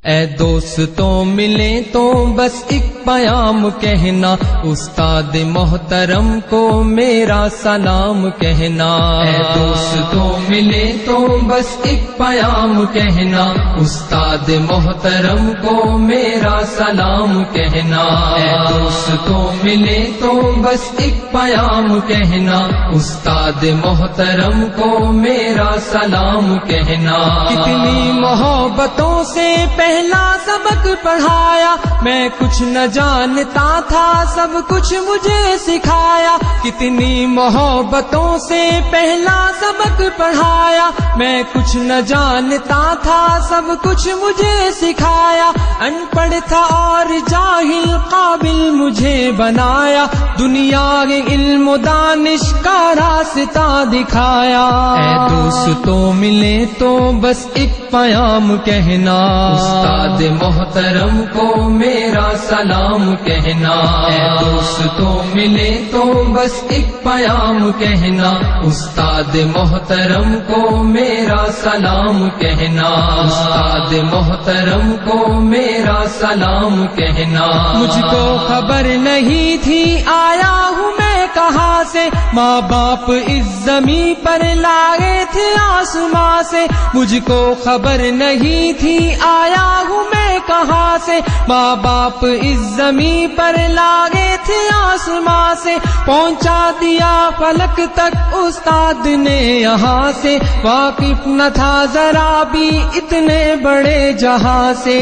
اے دوستوں ملیں تو بس ایک پیام کہنا، استاد محترم کو میرا سلام کہنا۔ اے دوستوں ملیں تو بس ایک پیام کہنا، استاد محترم کو میرا سلام کہنا۔ اے دوستوں ملیں تو بس ایک پیام کہنا، استاد محترم کو میرا سلام کہنا۔ کتنی محبتوں سے پہلا سبق پڑھایا، میں کچھ نہ جانتا تھا سب کچھ مجھے سکھایا۔ کتنی محبتوں سے پہلا سبق پڑھایا، میں کچھ نہ جانتا تھا سب کچھ مجھے سکھایا۔ ان پڑھ تھا اور جاہل قابل مجھے بنایا، دنیا کے علم و دانش کا راستہ دکھایا۔ اے دوستوں ملے تو بس ایک پیام کہنا، استاد محترم کو میرا سلام کہنا۔ اے دوستوں ملے تو بس ایک پیام کہنا، استاد محترم کو میرا سلام کہنا۔ استاد محترم کو میرا سلام کہنا۔ مجھ کو خبر نہیں تھی آیا ہوں میں کہاں سے، ماں باپ اس زمین پر لائے تھے آسماں سے۔ مجھ کو خبر نہیں تھی آیا ہوں میں کہاں سے، ماں باپ اس زمین پر لائے تھے آسماں سے۔ پہنچا دیا فلک تک استاد نے یہاں سے، واقف نہ تھا ذرا بھی اتنے بڑے جہاں سے۔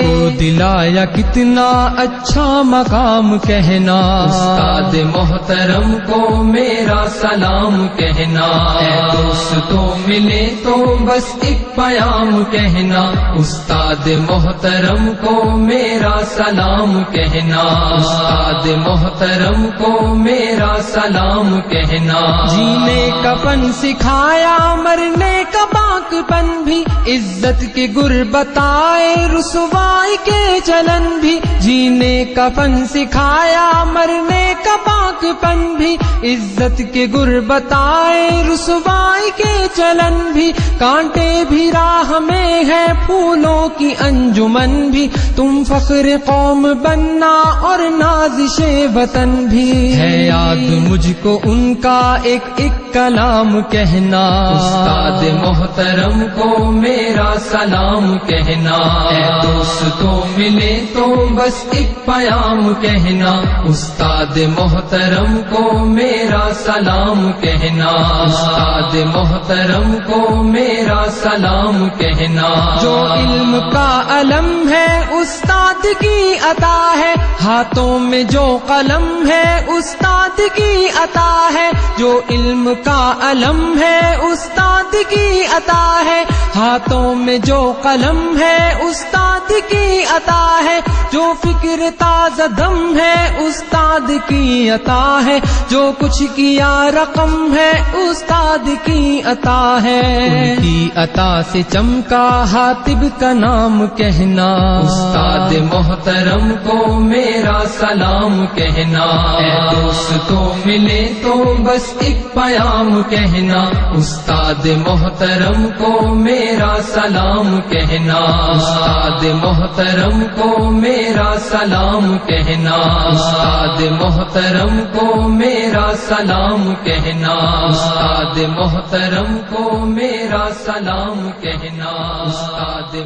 مجھ کو دلایا کتنا اچھا مقام کہنا، استاد محترم کو میرا سلام کہنا۔ اے دوستوں ملے تو بس ایک پیام کہنا، استاد محترم کو میرا سلام کہنا۔ استاد محترم کو میرا سلام کہنا۔ جینے کا فن سکھایا، مرنے کا باک پن بھی، عزت کے گر بتائے رسوائی کے چلن بھی۔ جینے کا فن سکھایا، مرنے کا باک پن بھی، عزت کے گر بتائے رسوائی کے چلن بھی۔ کانٹے بھی راہ میں ہے پھولوں کی انجمن بھی، تم فخر قوم بننا اور نازش وطن بھی۔ ہے یاد مجھ کو ان کا ایک ایک کلام کہنا، استاد محترم کو میرا سلام کہنا۔ اے دوستوں ملے تو بس ایک پیام کہنا، استاد محترم کو میرا سلام کہنا۔ استاد محترم کو میرا سلام کہنا۔ جو علم کا علم ہے استاد کی عطا ہے، ہاتھوں میں جو قلم ہے استاد کی عطا ہے۔ جو علم کا علم ہے استاد کی عطا ہے، ہاتھوں میں جو قلم ہے استاد کی عطا ہے۔ جو فکر تازہ دم ہے استاد کی عطا ہے، جو کچھ کیا رقم ہے استاد کی عطا ہے۔ ان کی عطا سے چمکا حاتب کا نام کہنا، استاد محترم کو میرا سلام کہنا۔ اے دوستوں ملے تو بس ایک پیام کہنا، استاد محترم کو میرا سلام کہنا۔ استاد محترم کو میرا سلام کہنا۔ استاد محترم کو میرا سلام کہنا۔ استاد محترم کو میرا سلام کہنا۔ استاد